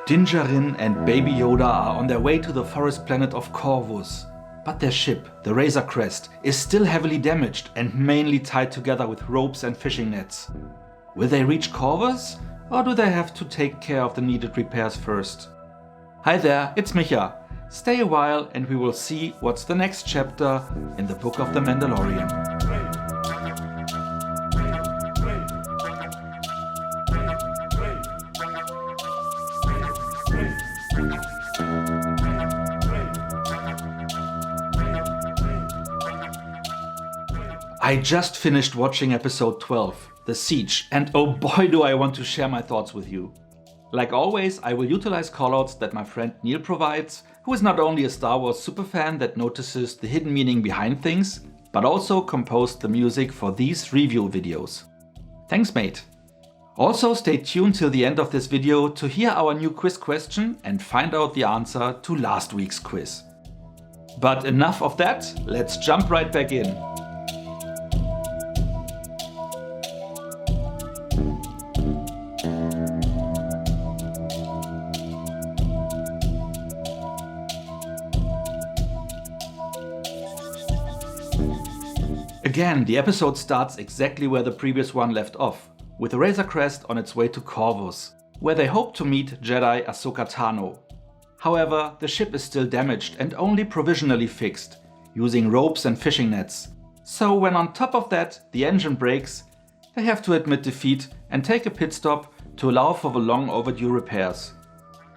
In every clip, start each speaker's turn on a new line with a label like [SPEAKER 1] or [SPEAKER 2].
[SPEAKER 1] Din Djarin and Baby Yoda are on their way to the forest planet of Corvus. But their ship, the Razor Crest, is still heavily damaged and mainly tied together with ropes and fishing nets. Will they reach Corvus, or do they have to take care of the needed repairs first? Hi there, it's Micha. Stay a while and we will see what's the next chapter in the book of the Mandalorian. I just finished watching episode 12, The Siege, and oh boy do I want to share my thoughts with you. Like always, I will utilize callouts that my friend Neal provides, who is not only a Star Wars superfan that notices the hidden meaning behind things, but also composed the music for these review videos. Thanks, mate. Also stay tuned till the end of this video to hear our new quiz question and find out the answer to last week's quiz. But enough of that, let's jump right back in. Again, the episode starts exactly where the previous one left off, with the Razor Crest on its way to Corvus, where they hope to meet Jedi Ahsoka Tano. However, the ship is still damaged and only provisionally fixed, using ropes and fishing nets. So when on top of that the engine breaks, they have to admit defeat and take a pit stop to allow for the long overdue repairs.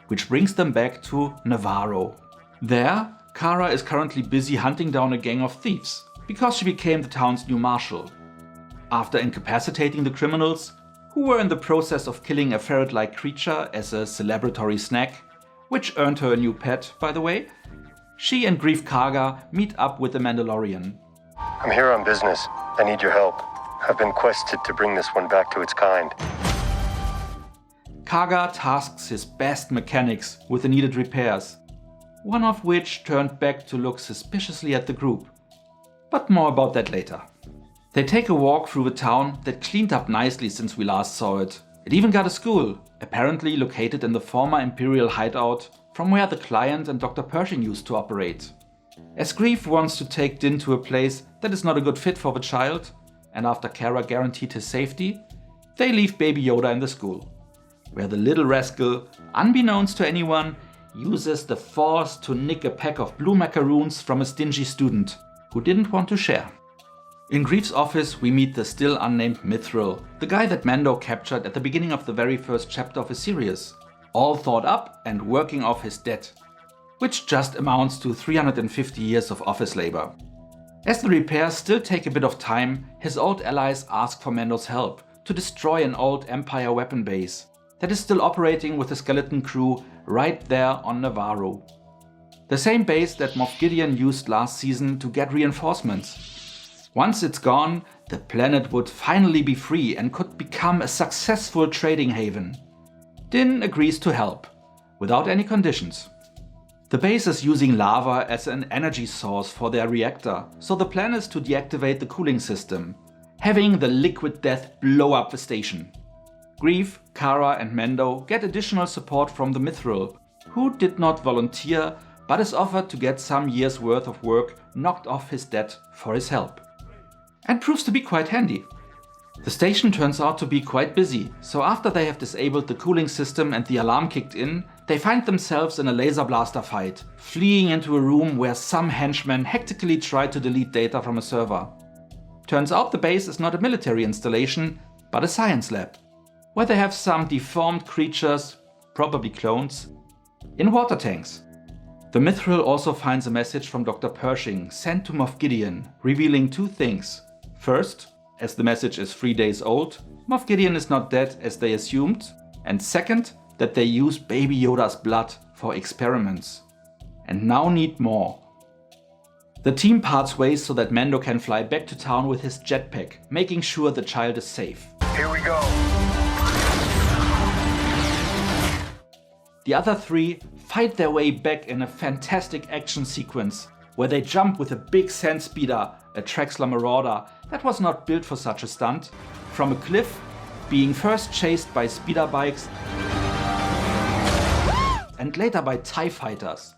[SPEAKER 1] Which brings them back to Navarro. There, Cara is currently busy hunting down a gang of thieves, because she became the town's new marshal. After incapacitating the criminals, who were in the process of killing a ferret-like creature as a celebratory snack, which earned her a new pet, by the way, she and Greef Karga meet up with the Mandalorian.
[SPEAKER 2] I'm here on business. I need your help. I've been quested to bring this one back to its kind.
[SPEAKER 1] Karga tasks his best mechanics with the needed repairs, one of which turned back to look suspiciously at the group. But more about that later. They take a walk through the town that cleaned up nicely since we last saw it. It even got a school, apparently located in the former Imperial hideout from where the client and Dr. Pershing used to operate. As Greef wants to take Din to a place that is not a good fit for the child, and after Cara guaranteed his safety, they leave Baby Yoda in the school, where the little rascal, unbeknownst to anyone, uses the Force to nick a pack of blue macaroons from a stingy student who didn't want to share. In Greef's office we meet the still unnamed Mithril, the guy that Mando captured at the beginning of the very first chapter of his series, all thought up and working off his debt, which just amounts to 350 years of office labor. As the repairs still take a bit of time, his old allies ask for Mando's help to destroy an old Empire weapon base that is still operating with a skeleton crew right there on Navarro. The same base that Moff Gideon used last season to get reinforcements. Once it's gone, the planet would finally be free and could become a successful trading haven. Din agrees to help, without any conditions. The base is using lava as an energy source for their reactor, so the plan is to deactivate the cooling system, having the liquid death blow up the station. Greef, Cara and Mando get additional support from the Mithril, who did not volunteer but is offered to get some years' worth of work knocked off his debt for his help. And proves to be quite handy. The station turns out to be quite busy, so after they have disabled the cooling system and the alarm kicked in, they find themselves in a laser blaster fight, fleeing into a room where some henchmen hectically try to delete data from a server. Turns out the base is not a military installation, but a science lab, where they have some deformed creatures, probably clones, in water tanks. The Mithril also finds a message from Dr. Pershing sent to Moff Gideon, revealing two things. First, as the message is 3 days old, Moff Gideon is not dead as they assumed, and second, that they use Baby Yoda's blood for experiments, and now need more. The team parts ways so that Mando can fly back to town with his jetpack, making sure the child is safe.
[SPEAKER 2] Here we go.
[SPEAKER 1] The other three fight their way back in a fantastic action sequence, where they jump with a big sand speeder, a Traxler Marauder that was not built for such a stunt, from a cliff, being first chased by speeder bikes and later by TIE fighters.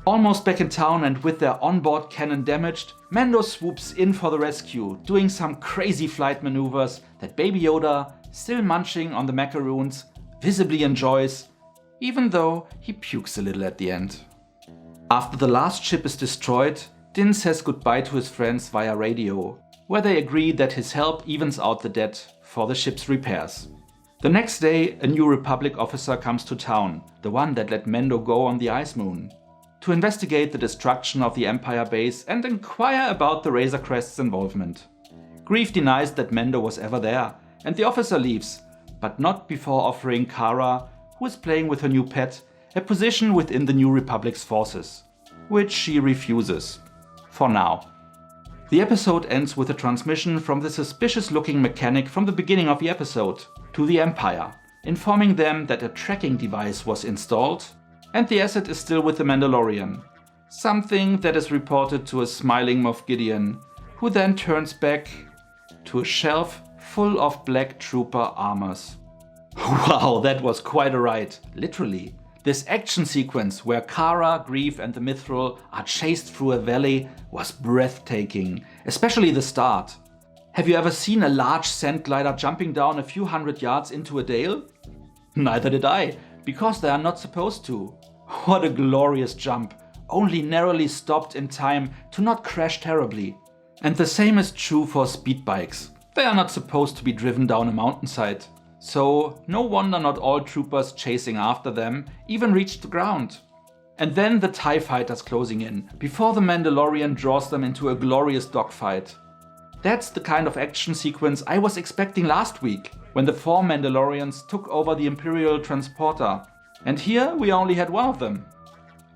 [SPEAKER 1] Almost back in town and with their onboard cannon damaged, Mando swoops in for the rescue, doing some crazy flight maneuvers that Baby Yoda, still munching on the macaroons, visibly enjoys, even though he pukes a little at the end. After the last ship is destroyed, Din says goodbye to his friends via radio, where they agree that his help evens out the debt for the ship's repairs. The next day, a new Republic officer comes to town, the one that let Mando go on the Ice Moon, to investigate the destruction of the Empire base and inquire about the Razor Crest's involvement. Greef denies that Mando was ever there, and the officer leaves, but not before offering Cara, who is playing with her new pet, a position within the New Republic's forces, which she refuses. For now. The episode ends with a transmission from the suspicious-looking mechanic from the beginning of the episode to the Empire, informing them that a tracking device was installed and the asset is still with the Mandalorian, something that is reported to a smiling Moff Gideon, who then turns back to a shelf full of black trooper armors. Wow, that was quite a ride, literally. This action sequence where Cara, Greef and the Mithril are chased through a valley was breathtaking, especially the start. Have you ever seen a large sand glider jumping down a few hundred yards into a dale? Neither did I, because they are not supposed to. What a glorious jump, only narrowly stopped in time to not crash terribly. And the same is true for speed bikes. They are not supposed to be driven down a mountainside. So no wonder not all troopers chasing after them even reached the ground. And then the TIE fighters closing in, before the Mandalorian draws them into a glorious dogfight. That's the kind of action sequence I was expecting last week, when the 4 Mandalorians took over the Imperial transporter. And here we only had one of them.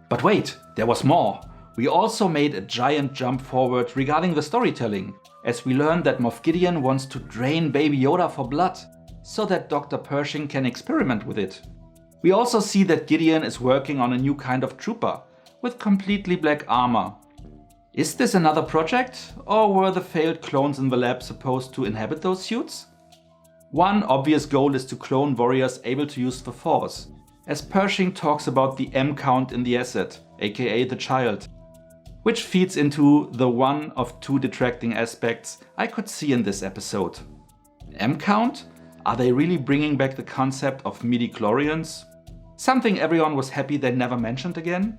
[SPEAKER 1] But wait, there was more. We also made a giant jump forward regarding the storytelling, as we learned that Moff Gideon wants to drain Baby Yoda for blood, so that Dr. Pershing can experiment with it. We also see that Gideon is working on a new kind of trooper, with completely black armor. Is this another project, or were the failed clones in the lab supposed to inhabit those suits? One obvious goal is to clone warriors able to use the Force, as Pershing talks about the M count in the asset, aka the child, which feeds into the one of 2 detracting aspects I could see in this episode. M count? Are they really bringing back the concept of midi-chlorians? Something everyone was happy they never mentioned again?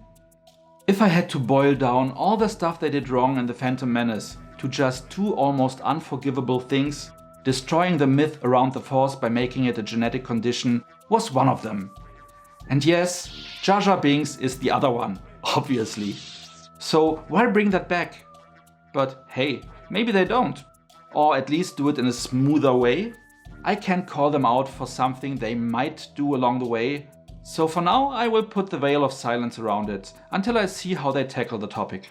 [SPEAKER 1] If I had to boil down all the stuff they did wrong in The Phantom Menace to just 2 almost unforgivable things, destroying the myth around the Force by making it a genetic condition was one of them. And yes, Jar Jar Binks is the other one, obviously. So why bring that back? But hey, maybe they don't. Or at least do it in a smoother way. I can't call them out for something they might do along the way, so for now I will put the veil of silence around it until I see how they tackle the topic.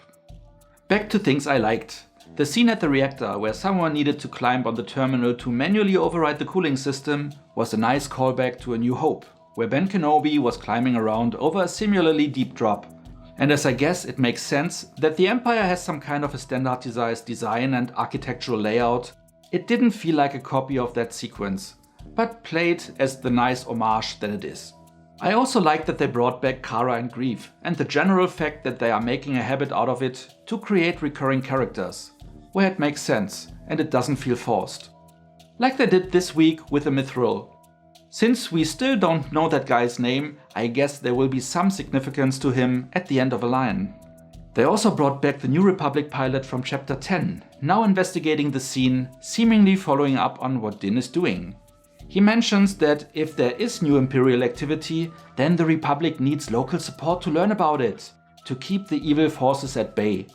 [SPEAKER 1] Back to things I liked. The scene at the reactor where someone needed to climb on the terminal to manually override the cooling system was a nice callback to A New Hope, where Ben Kenobi was climbing around over a similarly deep drop. And as I guess it makes sense that the Empire has some kind of a standardized design and architectural layout, it didn't feel like a copy of that sequence, but played as the nice homage that it is. I also like that they brought back Cara and Greef, and the general fact that they are making a habit out of it to create recurring characters, where it makes sense and it doesn't feel forced. Like they did this week with the Mithril. Since we still don't know that guy's name, I guess there will be some significance to him at the end of a line. They also brought back the New Republic pilot from Chapter 10, now investigating the scene, seemingly following up on what Din is doing. He mentions that if there is new Imperial activity, then the Republic needs local support to learn about it, to keep the evil forces at bay.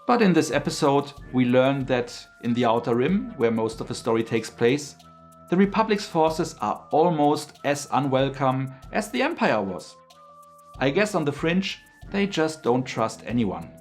[SPEAKER 1] But in this episode, we learn that in the Outer Rim, where most of the story takes place, the Republic's forces are almost as unwelcome as the Empire was. I guess on the fringe, they just don't trust anyone.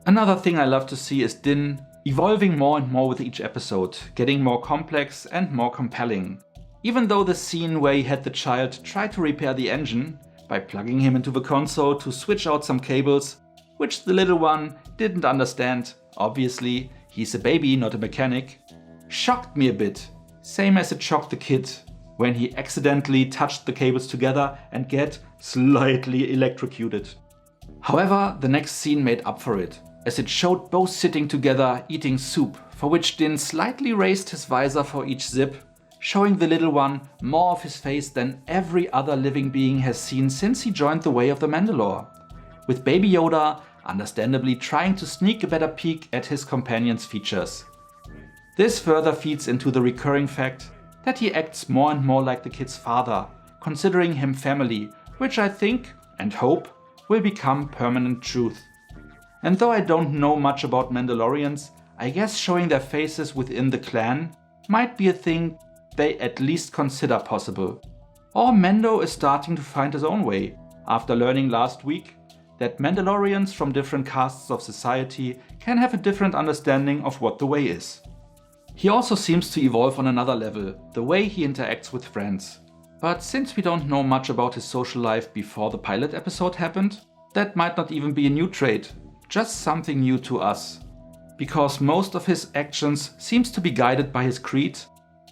[SPEAKER 1] Another thing I love to see is Din evolving more and more with each episode, getting more complex and more compelling. Even though the scene where he had the child try to repair the engine by plugging him into the console to switch out some cables, which the little one didn't understand, obviously he's a baby, not a mechanic, shocked me a bit, same as it shocked the kid. when he accidentally touched the cables together and get slightly electrocuted. However, the next scene made up for it, as it showed both sitting together eating soup, for which Din slightly raised his visor for each zip, showing the little one more of his face than every other living being has seen since he joined the way of the Mandalore, with Baby Yoda understandably trying to sneak a better peek at his companion's features. This further feeds into the recurring fact that he acts more and more like the kid's father, considering him family, which I think and hope will become permanent truth. And though I don't know much about Mandalorians, I guess showing their faces within the clan might be a thing they at least consider possible. Or Mando is starting to find his own way, after learning last week that Mandalorians from different castes of society can have a different understanding of what the way is. He also seems to evolve on another level, the way he interacts with friends. But since we don't know much about his social life before the pilot episode happened, that might not even be a new trait, just something new to us. Because most of his actions seems to be guided by his creed,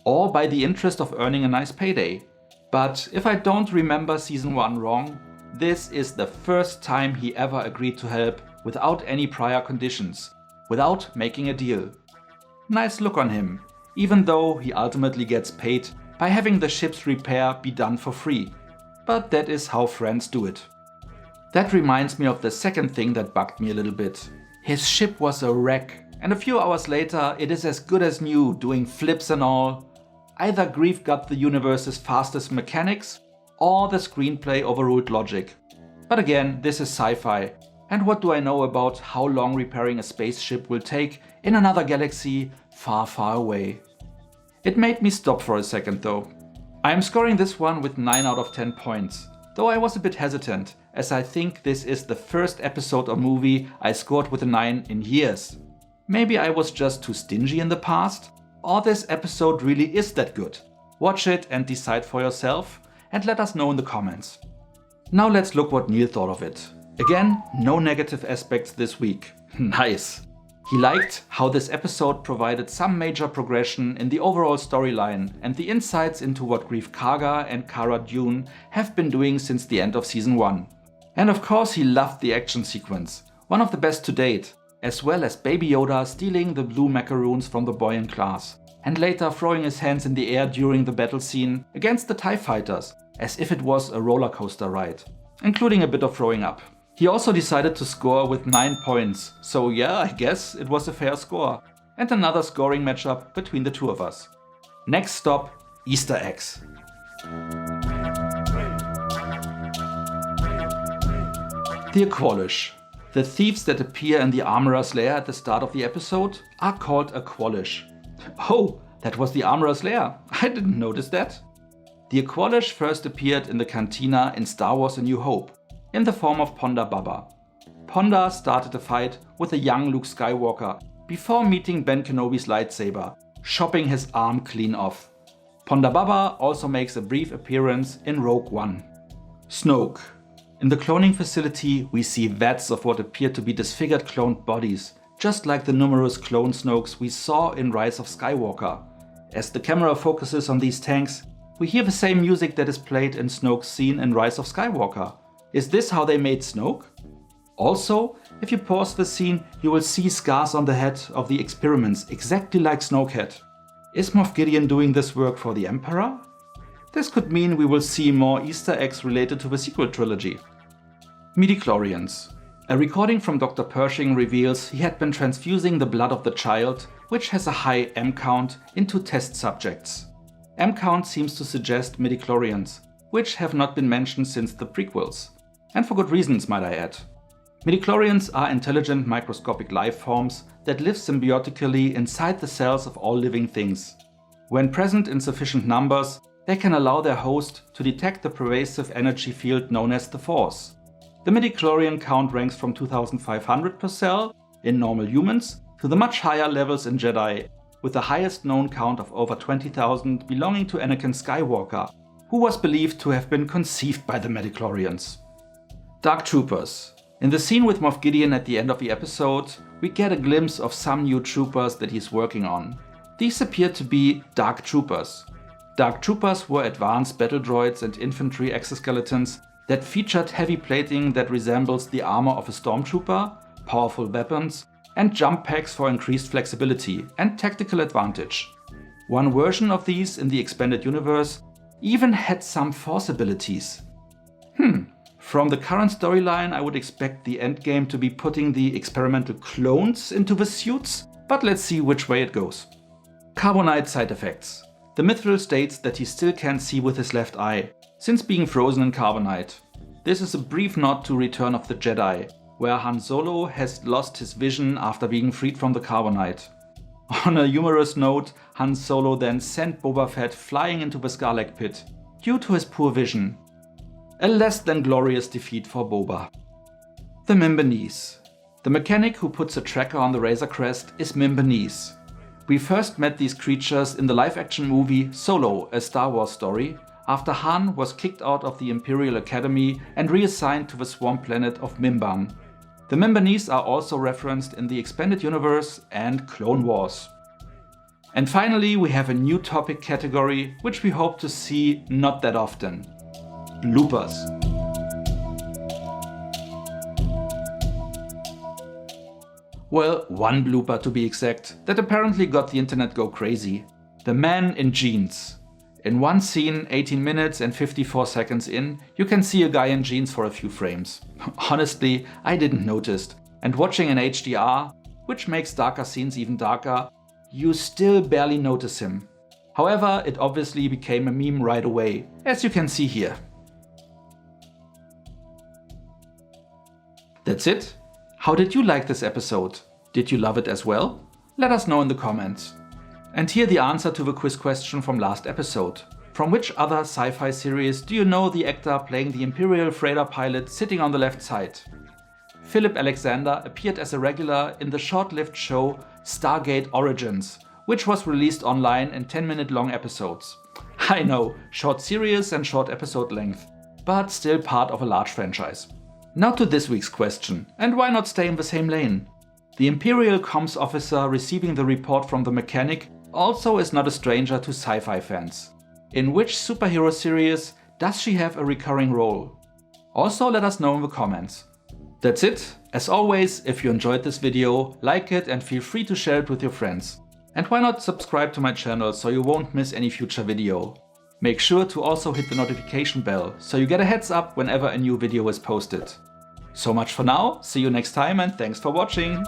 [SPEAKER 1] or by the interest of earning a nice payday. But if I don't remember season 1 wrong, this is the first time he ever agreed to help without any prior conditions, without making a deal. Nice look on him, even though he ultimately gets paid by having the ship's repair be done for free. But that is how friends do it. That reminds me of the second thing that bugged me a little bit. His ship was a wreck, and a few hours later it is as good as new, doing flips and all. Either Grief got the universe's fastest mechanics, or the screenplay overruled logic. But again, this is sci-fi, and what do I know about how long repairing a spaceship will take in another galaxy far, far away. It made me stop for a second though. I am scoring this one with 9 out of 10 points, though I was a bit hesitant, as I think this is the first episode or movie I scored with a 9 in years. Maybe I was just too stingy in the past, or this episode really is that good. Watch it and decide for yourself, and let us know in the comments. Now let's look what Neal thought of it. Again, no negative aspects this week. Nice. He liked how this episode provided some major progression in the overall storyline and the insights into what Greef Karga and Cara Dune have been doing since the end of season 1. And of course he loved the action sequence, one of the best to date, as well as Baby Yoda stealing the blue macaroons from the boy in class, and later throwing his hands in the air during the battle scene against the TIE fighters, as if it was a roller coaster ride, including a bit of throwing up. He also decided to score with 9 points, so yeah, I guess it was a fair score, and another scoring matchup between the two of us. Next stop, Easter eggs. The Aqualish. The thieves that appear in the Armorer's lair at the start of the episode are called Aqualish. Oh, that was the Armorer's lair. I didn't notice that. The Aqualish first appeared in the cantina in Star Wars A New Hope, in the form of Ponda Baba. Ponda started a fight with a young Luke Skywalker before meeting Ben Kenobi's lightsaber, chopping his arm clean off. Ponda Baba also makes a brief appearance in Rogue One. Snoke. In the cloning facility, we see vats of what appear to be disfigured cloned bodies, just like the numerous clone Snokes we saw in Rise of Skywalker. As the camera focuses on these tanks, we hear the same music that is played in Snoke's scene in Rise of Skywalker. Is this how they made Snoke? Also, if you pause the scene, you will see scars on the head of the experiments, exactly like Snoke had. Is Moff Gideon doing this work for the Emperor? This could mean we will see more Easter eggs related to the sequel trilogy. Midichlorians. A recording from Dr. Pershing reveals he had been transfusing the blood of the child, which has a high M count, into test subjects. M count seems to suggest midichlorians, which have not been mentioned since the prequels. And for good reasons, might I add. Midichlorians are intelligent microscopic life forms that live symbiotically inside the cells of all living things. When present in sufficient numbers, they can allow their host to detect the pervasive energy field known as the Force. The midichlorian count ranks from 2,500 per cell in normal humans to the much higher levels in Jedi, with the highest known count of over 20,000 belonging to Anakin Skywalker, who was believed to have been conceived by the midichlorians. Dark Troopers. In the scene with Moff Gideon at the end of the episode, we get a glimpse of some new troopers that he's working on. These appear to be Dark Troopers. Dark Troopers were advanced battle droids and infantry exoskeletons that featured heavy plating that resembles the armor of a stormtrooper, powerful weapons, and jump packs for increased flexibility and tactical advantage. One version of these in the expanded universe even had some force abilities. From the current storyline, I would expect the endgame to be putting the experimental clones into the suits, but let's see which way it goes. Carbonite side effects. The Mithril states that he still can't see with his left eye, since being frozen in carbonite. This is a brief nod to Return of the Jedi, where Han Solo has lost his vision after being freed from the carbonite. On a humorous note, Han Solo then sent Boba Fett flying into the Scarlet Pit due to his poor vision. A less than glorious defeat for Boba. The Mimbanese. The mechanic who puts a tracker on the Razor Crest is Mimbanese. We first met these creatures in the live-action movie Solo, a Star Wars story, after Han was kicked out of the Imperial Academy and reassigned to the swamp planet of Mimban. The Mimbanese are also referenced in the Expanded Universe and Clone Wars. And finally, we have a new topic category, which we hope to see not that often. Bloopers. Well, one blooper to be exact, that apparently got the internet go crazy. The man in jeans. In one scene, 18 minutes and 54 seconds in, you can see a guy in jeans for a few frames. Honestly, I didn't notice, and watching in HDR, which makes darker scenes even darker, you still barely notice him. However, it obviously became a meme right away, as you can see here. That's it. How did you like this episode? Did you love it as well? Let us know in the comments. And here the answer to the quiz question from last episode. From which other sci-fi series do you know the actor playing the Imperial freighter pilot sitting on the left side? Philip Alexander appeared as a regular in the short-lived show Stargate Origins, which was released online in 10-minute long episodes. I know, short series and short episode length, but still part of a large franchise. Now to this week's question, and why not stay in the same lane? The Imperial comms officer receiving the report from the mechanic also is not a stranger to sci-fi fans. In which superhero series does she have a recurring role? Also let us know in the comments. That's it. As always, if you enjoyed this video, like it and feel free to share it with your friends. And why not subscribe to my channel so you won't miss any future video. Make sure to also hit the notification bell so you get a heads up whenever a new video is posted. So much for now, see you next time and thanks for watching!